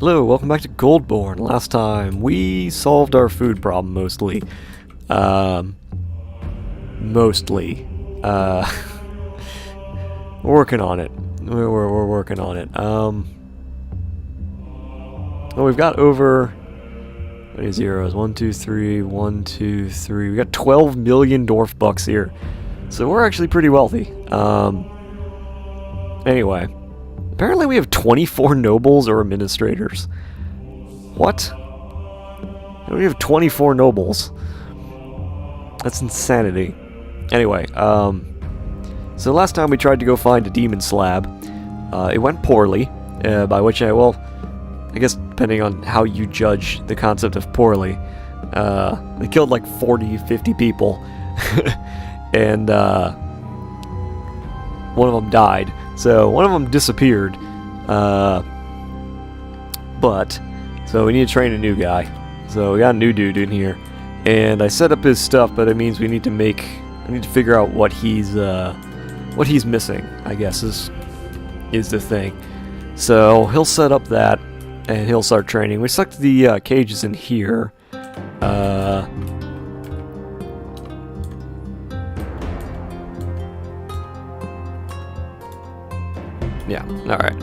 Hello, welcome back to Goldborn. Last time we solved our food problem mostly. Mostly. We're working on it. We're working on it. Well, we've got over how many zeros? 1, 2, 3, 1, 2, 3. We got 12 million Dwarf bucks here. So we're actually pretty wealthy. Anyway. Apparently we have 24 nobles or administrators. What? We have 24 nobles. That's insanity. Anyway, so last time we tried to go find a demon slab. It went poorly, by which I guess depending on how you judge the concept of poorly. They killed like 40, 50 people. And, one of them died. So one of them disappeared, so we need to train a new guy. So we got a new dude in here, and I set up his stuff, but it means I need to figure out what he's missing, I guess is the thing. So he'll set up that, and he'll start training. We stuck the cages in here. Yeah, alright.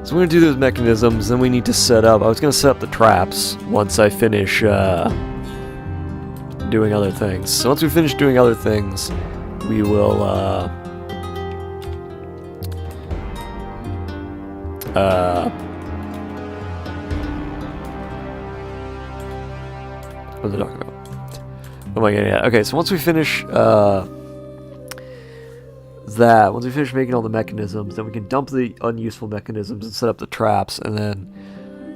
So we're going to do those mechanisms, then we need to set up... I was going to set up the traps once I finish doing other things. So once we finish doing other things, we will... what was I talking about? What am I getting at? Okay, so once we finish... once we finish making all the mechanisms, then we can dump the unuseful mechanisms and set up the traps, and then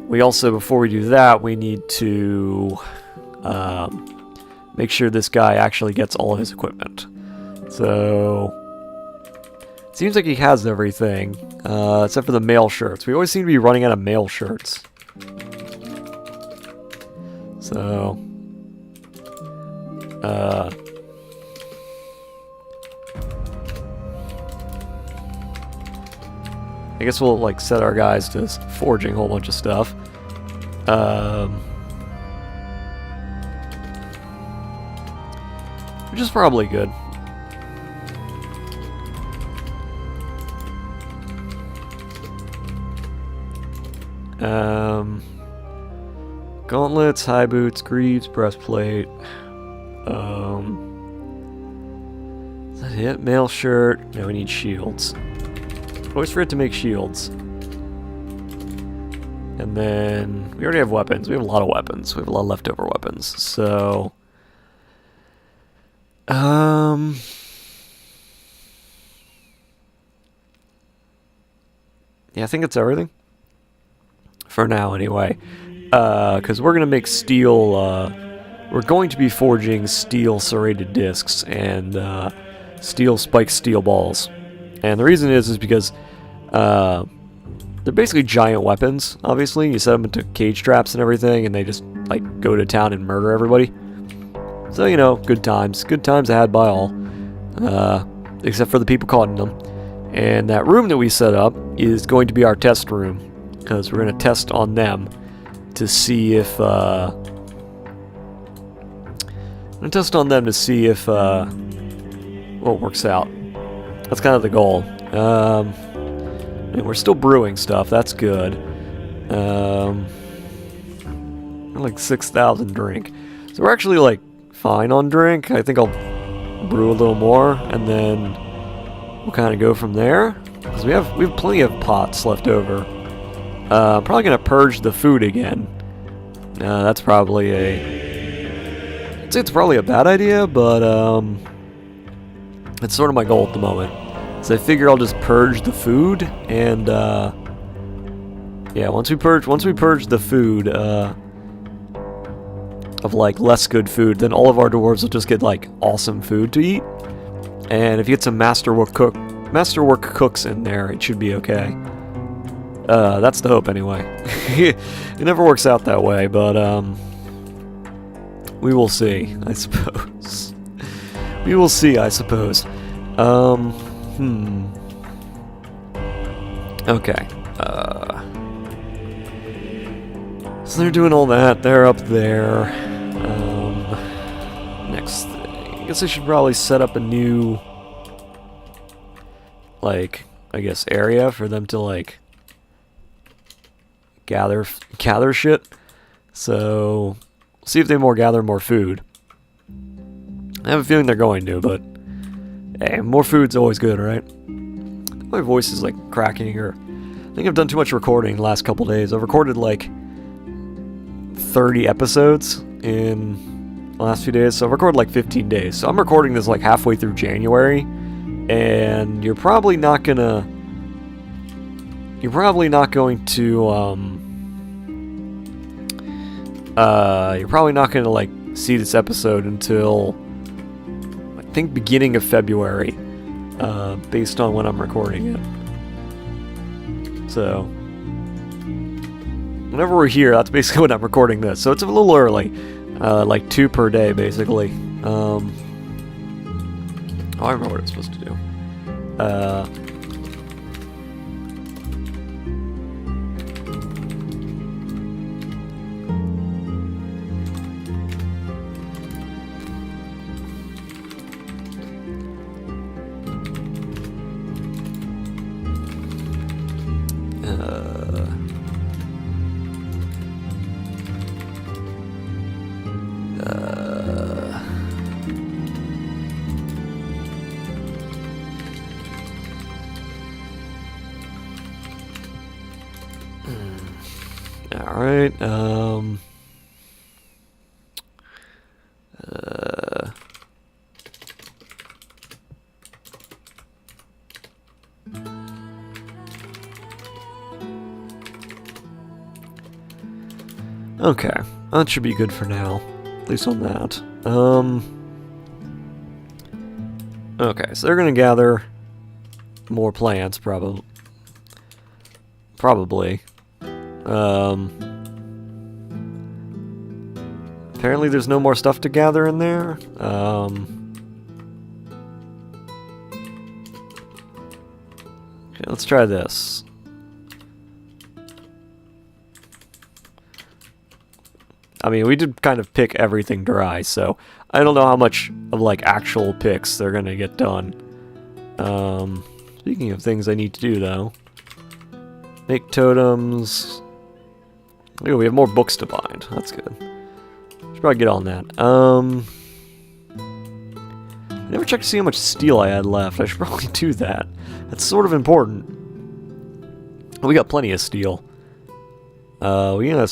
we also, before we do that, we need to make sure this guy actually gets all of his equipment. So it seems like he has everything, except for the mail shirts. We always seem to be running out of mail shirts. So I guess we'll, like, set our guys to forging a whole bunch of stuff. Which is probably good. Gauntlets, high boots, greaves, breastplate. Is that it? Mail shirt. No, we need shields. Always forget to make shields. And then we already have weapons. We have a lot of weapons. We have a lot of leftover weapons. So yeah, I think it's everything. For now anyway. Because we're gonna make steel we're going to be forging steel serrated discs and steel spiked steel balls. And the reason is because they're basically giant weapons, obviously. You set them into cage traps and everything, and they just, like, go to town and murder everybody. So, you know, good times. Good times had by all. Except for the people caught in them. And that room that we set up is going to be our test room. Because we're going to test on them to see if... I'm going to test on them to see if what works out. That's kind of the goal. And we're still brewing stuff. That's good. Like 6,000 drink. So we're actually, like, fine on drink. I think I'll brew a little more, and then we'll kind of go from there. Because we have plenty of pots left over. I'm probably gonna purge the food again. That's probably I'd say it's probably a bad idea, but it's sort of my goal at the moment. So I figure I'll just purge the food, and yeah, once we purge the food of, like, less good food, then all of our dwarves will just get, like, awesome food to eat. And if you get some masterwork cooks in there, it should be okay. That's the hope anyway. It never works out that way, but we will see, I suppose. We will see, I suppose. Okay. So they're doing all that. They're up there. Next thing. I guess I should probably set up a new, like, I guess, area for them to, like, gather shit. So, see if they gather more food. I have a feeling they're going to, but hey, more food's always good, right? My voice is like cracking, or I think I've done too much recording the last couple days. I've recorded like 30 episodes in the last few days, so I've recorded like 15 days. So I'm recording this like halfway through January, and you're probably not going to like see this episode until I think beginning of February, based on when I'm recording it. So whenever we're here, that's basically when I'm recording this. So it's a little early, like 2 per day, basically. Oh, I remember what it's supposed to do. Alright, okay, that should be good for now, at least on that. Okay, so they're gonna gather more plants, probably. Apparently there's no more stuff to gather in there. Okay, let's try this. I mean, we did kind of pick everything dry, so I don't know how much of, like, actual picks they're gonna get done. Speaking of things I need to do, though. Make totems. Ooh, we have more books to bind. That's good. Should probably get on that. I never checked to see how much steel I had left. I should probably do that. That's sort of important. We got plenty of steel. We gonna...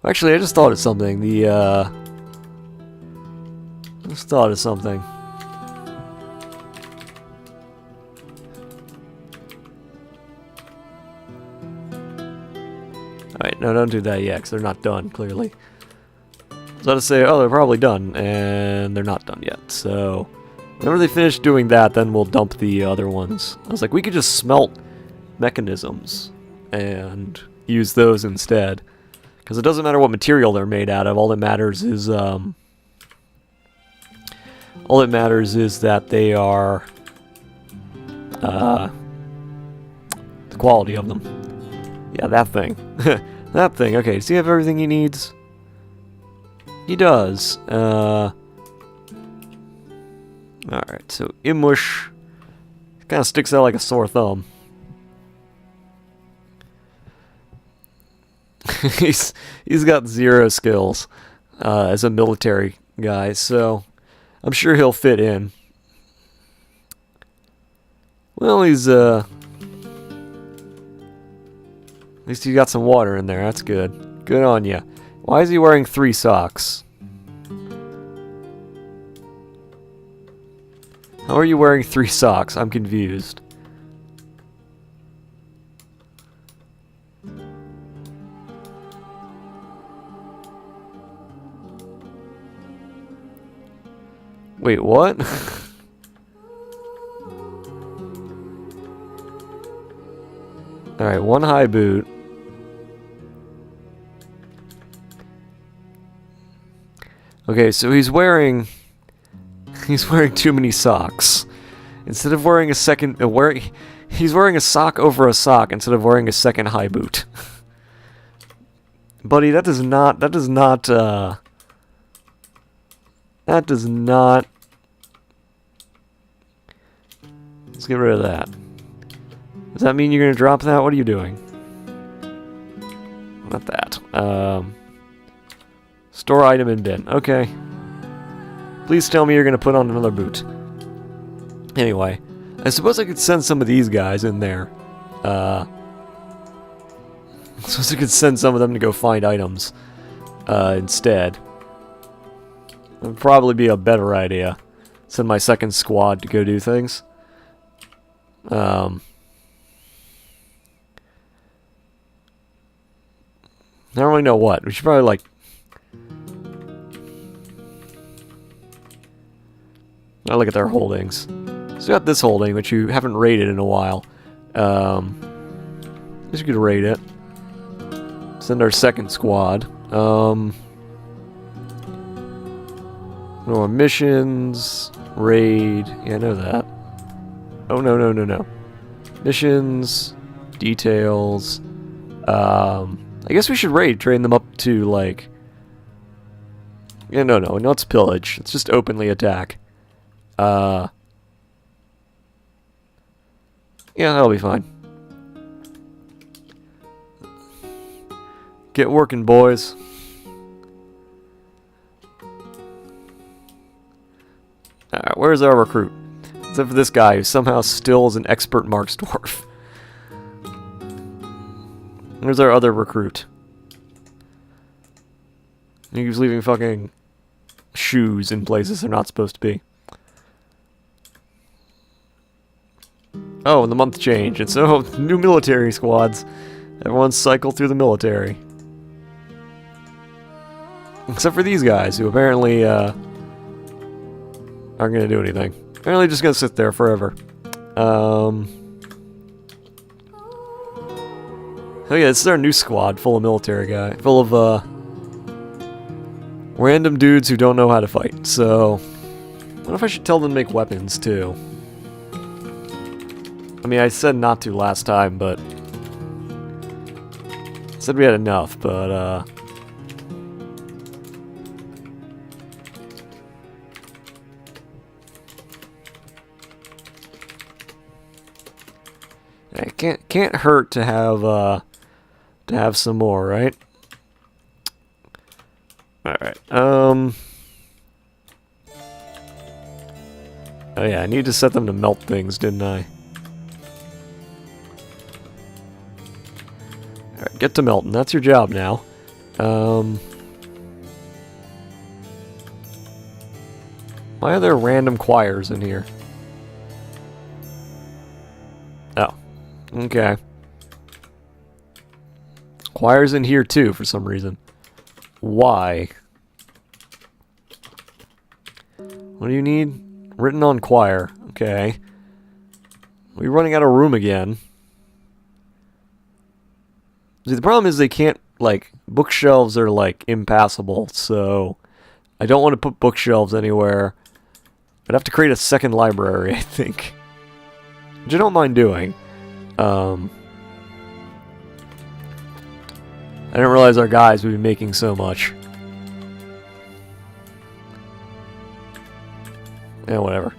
Actually, I just thought of something. Alright, no, don't do that yet, because they're not done, clearly. I was about to say, oh, they're probably done, and they're not done yet, so... Whenever they finish doing that, then we'll dump the other ones. I was like, we could just smelt mechanisms, and use those instead. Because it doesn't matter what material they're made out of, all that matters is, that they are, the quality of them. Yeah, that thing. That thing. Okay, does he have everything he needs? He does. Alright, so Imush kind of sticks out like a sore thumb. he's got 0 skills as a military guy, so I'm sure he'll fit in. Well, he's at least he got some water in there. That's good. Good on ya. Why is he wearing 3 socks? How are you wearing 3 socks? I'm confused. Wait, what? Alright, 1 high boot. Okay, so he's wearing too many socks. Instead of wearing a second... he's wearing a sock over a sock instead of wearing a second high boot. Buddy, that does not... That does not... Let's get rid of that. Does that mean you're going to drop that? What are you doing? Not that. Store item in bin. Okay. Please tell me you're going to put on another boot. Anyway, I suppose I could send some of these guys in there. I suppose I could send some of them to go find items instead. That would probably be a better idea. Send my second squad to go do things. I don't really know what. We should probably, like... I'll look at their holdings. So we got this holding, which you haven't raided in a while. I guess you could raid it. Send our second squad. No missions. Raid. Yeah, I know that. Oh, no. Missions. Details. I guess we should raid, train them up to, like... Yeah, no, it's pillage. It's just openly attack. Yeah, that'll be fine. Get working, boys. Alright, where's our recruit? Except for this guy who somehow still is an expert Marks Dwarf. Where's our other recruit? He's leaving fucking shoes in places they're not supposed to be. Oh, and the month change. It's new military squads. Everyone's cycled through the military. Except for these guys, who apparently aren't gonna do anything. Apparently just gonna sit there forever. Oh yeah, this is our new squad, full of military guy. Full of, random dudes who don't know how to fight. So, what if I should tell them to make weapons, too? I mean, I said not to last time, but... I said we had enough, but, it can't hurt to have some more, right? Alright, oh yeah, I need to set them to melt things, didn't I? Alright, get to melting. That's your job now. Why are there random choirs in here? Oh, okay. Choirs in here too, for some reason. Why? What do you need? Written on choir. Okay. We're running out of room again. See, the problem is they can't, like, bookshelves are, like, impassable, so I don't want to put bookshelves anywhere. I'd have to create a second library, I think. Which I don't mind doing. I didn't realize our guys would be making so much. Yeah, whatever.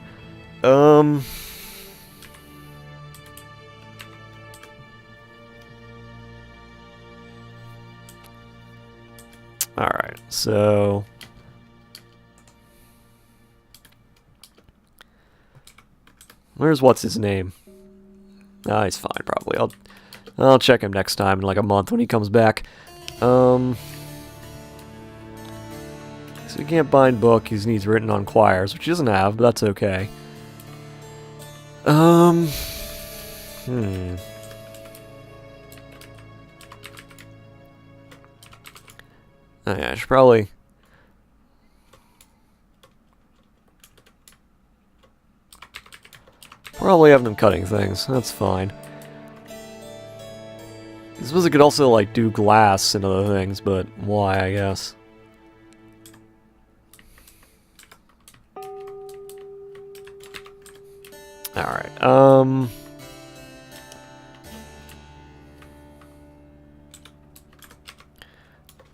Alright, so... Where's what's his name? Ah, he's fine, probably. I'll check him next time in like a month when he comes back. So he can't bind book, he needs written on choirs, which he doesn't have, but that's okay. Oh yeah, I should probably... Probably have them cutting things, that's fine. I suppose I could also, like, do glass and other things, but why, I guess. Alright,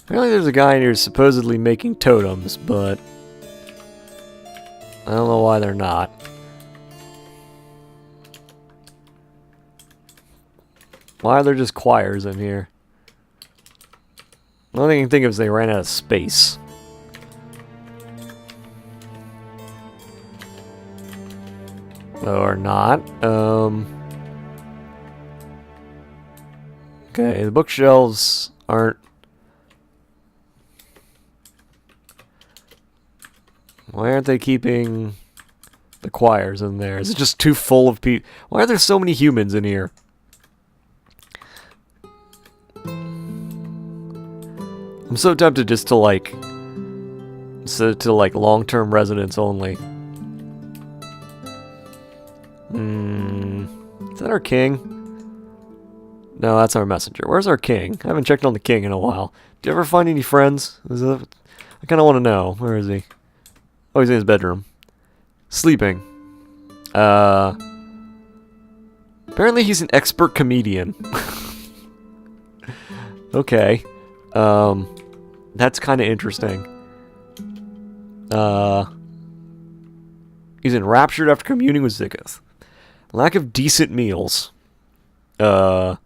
apparently there's a guy in here supposedly making totems, but I don't know why they're not. Why are there just choirs in here? The only thing I can think of is they ran out of space. Or not. Okay, the bookshelves aren't... Why aren't they keeping the choirs in there? Is it just too full of people? Why are there so many humans in here? I'm so tempted just to like... long-term residents only. Is that our king? No, that's our messenger. Where's our king? I haven't checked on the king in a while. Do you ever find any friends? I kind of want to know. Where is he? Oh, he's in his bedroom. Sleeping. Apparently he's an expert comedian. Okay. That's kind of interesting. He's enraptured after communing with Ziketh. Lack of decent meals. He doesn't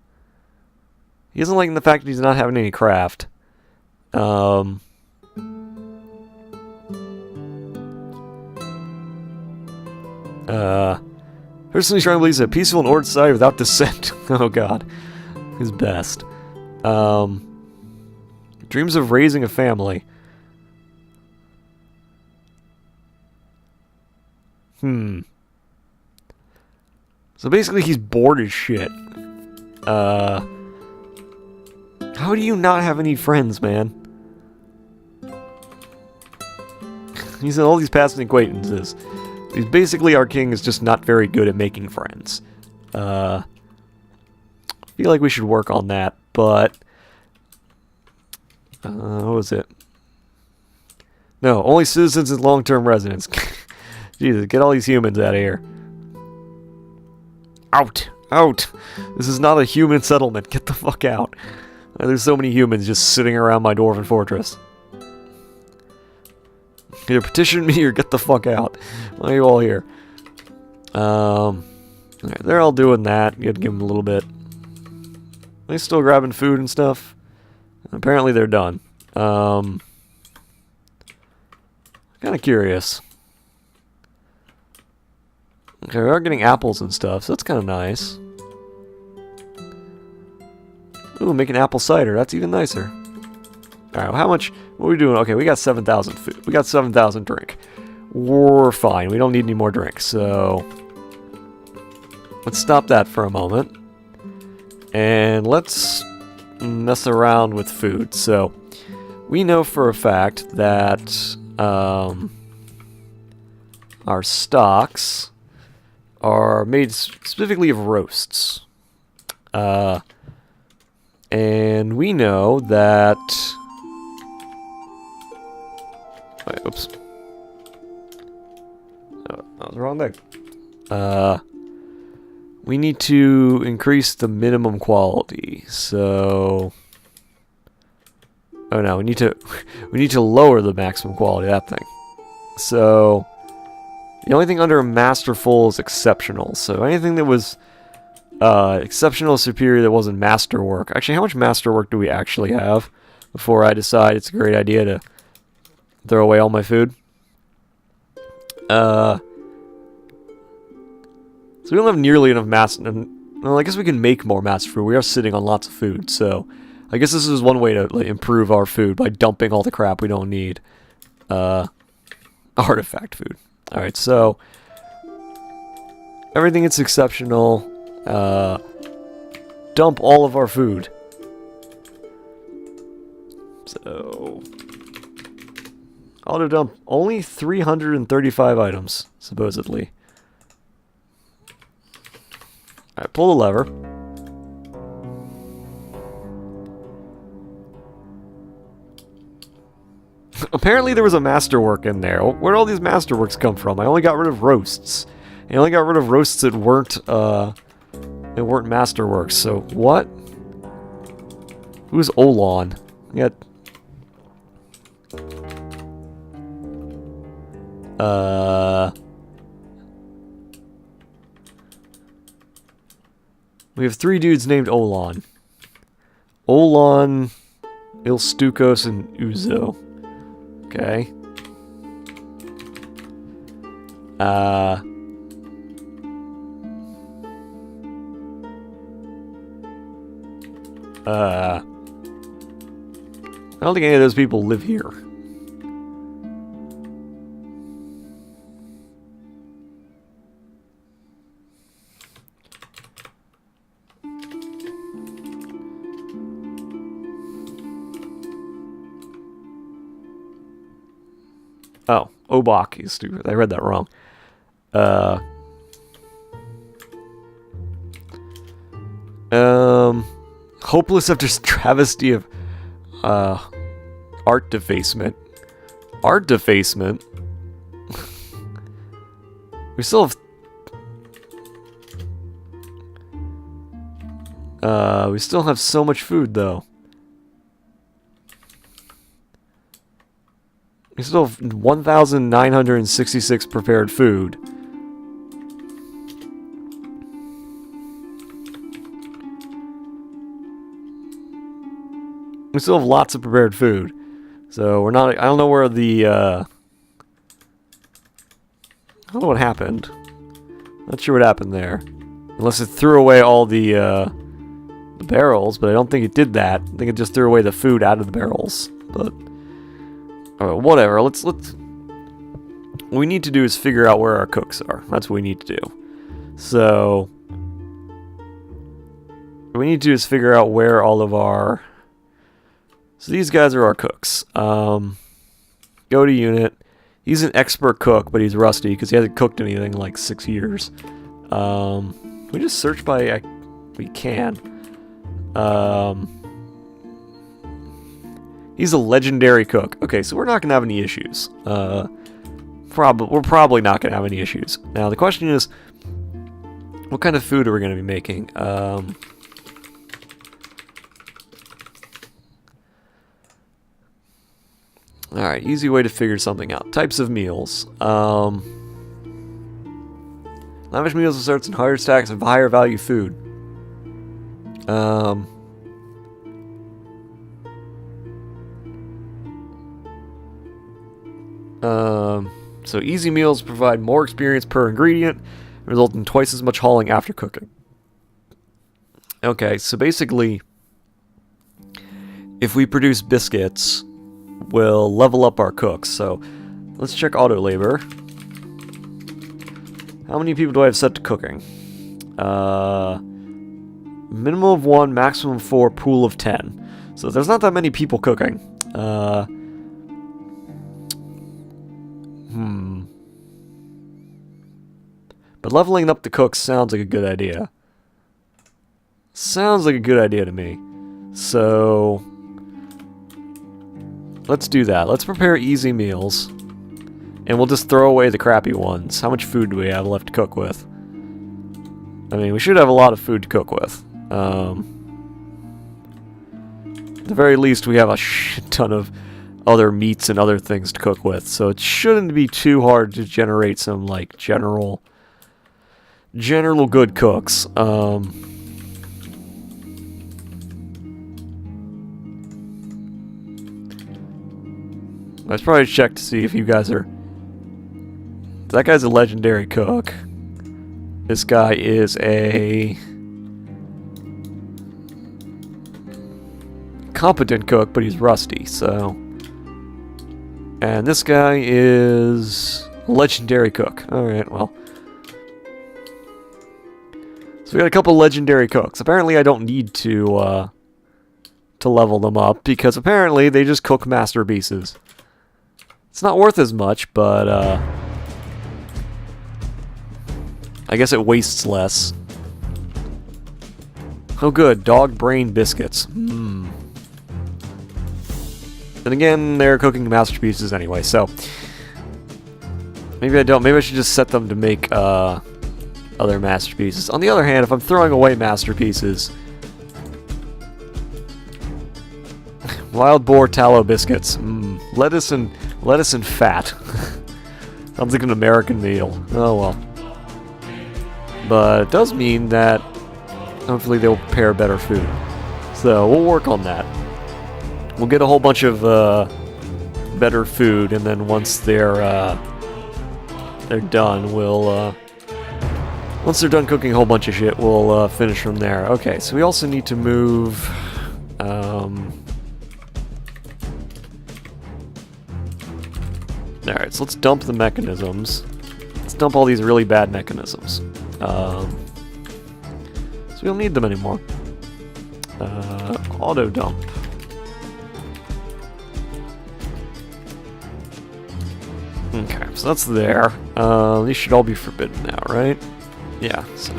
like the fact that he's not having any craft. Personally strongly believes a peaceful and ordered society without dissent. Oh god. His best. Dreams of raising a family. So basically he's bored as shit. How do you not have any friends, man? He's in all these past acquaintances. He's basically, our king is just not very good at making friends. I feel like we should work on that, but... what was it? No, only citizens and long-term residents. Jesus, get all these humans out of here. Out! Out! This is not a human settlement. Get the fuck out. There's so many humans just sitting around my dwarven fortress. Either petition me or get the fuck out. Why are you all here? They're all doing that. You had to give them a little bit. Are they still grabbing food and stuff? Apparently they're done. Kind of curious. Okay, we are getting apples and stuff, so that's kind of nice. Ooh, making apple cider. That's even nicer. Alright, well, how much... What are we doing? Okay, we got 7,000 food. We got 7,000 drink. We're fine. We don't need any more drink, so... Let's stop that for a moment. And let's mess around with food. So, we know for a fact that our stocks are made specifically of roasts. And we know that... Wait, oops. Oh, that was the wrong thing. We need to increase the minimum quality, so... Oh no, we need to lower the maximum quality of that thing. So... The only thing under masterful is exceptional, so anything that was exceptional superior that wasn't masterwork. Actually, how much masterwork do we actually have before I decide it's a great idea to throw away all my food? So we don't have nearly enough master... Well, I guess we can make more master food. We are sitting on lots of food, so... I guess this is one way to improve our food, by dumping all the crap we don't need. Artifact food. Alright, so... Everything is exceptional. Dump all of our food. So... Auto dump only 335 items, supposedly. Alright, pull the lever. Apparently there was a masterwork in there. Where'd all these masterworks come from? I only got rid of roasts. And I only got rid of roasts that weren't masterworks. So what? Who's Olan? We have 3 dudes named Olan. Olan, Ilstukos, and Uzo. Okay. I don't think any of those people live here. Oh, Obak is stupid. I read that wrong. Hopeless after travesty of art defacement. Art defacement? We still have so much food though. We still have 1,966 prepared food. We still have lots of prepared food. So we're not... I don't know where the... I don't know what happened. Not sure what happened there. Unless it threw away all the barrels, but I don't think it did that. I think it just threw away the food out of the barrels. But... alright, whatever. Let's... What we need to do is figure out where our cooks are. That's what we need to do. So... what we need to do is figure out where all of our... So these guys are our cooks. Go to unit. He's an expert cook, but he's rusty because he hasn't cooked anything in like 6 years. We just search by... we can. He's a legendary cook. Okay, so we're not going to have any issues. We're probably not going to have any issues. Now, the question is, what kind of food are we going to be making? Alright, easy way to figure something out. Types of meals. Lavish meals with certain higher stacks of higher value food. So easy meals provide more experience per ingredient, and result in twice as much hauling after cooking. Okay, so basically, if we produce biscuits, we'll level up our cooks. So let's check auto labor. How many people do I have set to cooking? Minimum of 1, maximum of 4, pool of 10. So there's not that many people cooking. But leveling up the cooks sounds like a good idea. Sounds like a good idea to me. So let's do that. Let's prepare easy meals. And we'll just throw away the crappy ones. How much food do we have left to cook with? I mean, we should have a lot of food to cook with. At the very least, we have a shit ton of other meats and other things to cook with. So it shouldn't be too hard to generate some, like, general good cooks. I should probably check to see if you guys are... That guy's a legendary cook. This guy is a... competent cook, but he's rusty, so... And this guy is... a legendary cook. Alright, well... So we got a couple legendary cooks. Apparently I don't need to level them up, because apparently they just cook masterpieces. It's not worth as much, but, I guess it wastes less. Oh good, dog brain biscuits. And again, they're cooking masterpieces anyway, so... Maybe I don't. Maybe I should just set them to make, other masterpieces. On the other hand, if I'm throwing away masterpieces... Wild boar tallow biscuits. Lettuce and fat. Sounds like an American meal. Oh well. But it does mean that hopefully they'll prepare better food. So we'll work on that. We'll get a whole bunch of better food, and then once they're done, we'll once they're done cooking a whole bunch of shit, we'll finish from there. Okay, so we also need to move. Alright, so let's dump the mechanisms. Let's dump all these really bad mechanisms. So we don't need them anymore. Auto dump. Okay, so that's there. These should all be forbidden now, right? Yeah, so...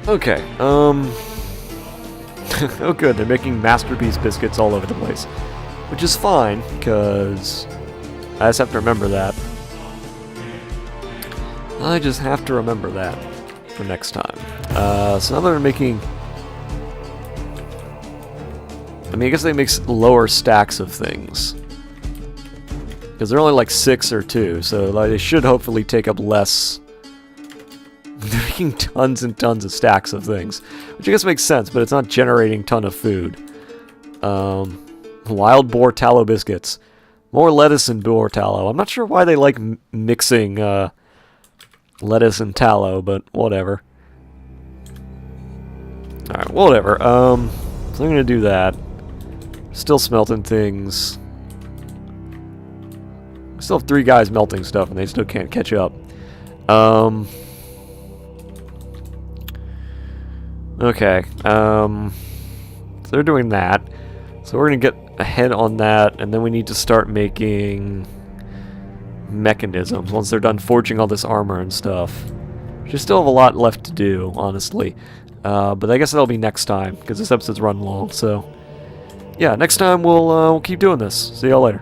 Okay, oh good, they're making masterpiece biscuits all over the place. Which is fine, because I just have to remember that. I just have to remember that for next time. So now they're making... I mean, I guess they make lower stacks of things. Because they're only like 6 or 2, so like, they should hopefully take up less... They're making tons and tons of stacks of things. Which I guess makes sense, but it's not generating a ton of food. Wild boar tallow biscuits. More lettuce and boar tallow. I'm not sure why they like mixing lettuce and tallow, but whatever. Alright, whatever. So I'm gonna do that. Still smelting things. I still have 3 guys melting stuff and they still can't catch up. Okay. So they're doing that. So we're gonna get ahead on that, and then we need to start making mechanisms once they're done forging all this armor and stuff. We still have a lot left to do, honestly. But I guess that'll be next time, because this episode's run long, so... Yeah, next time we'll keep doing this. See y'all later.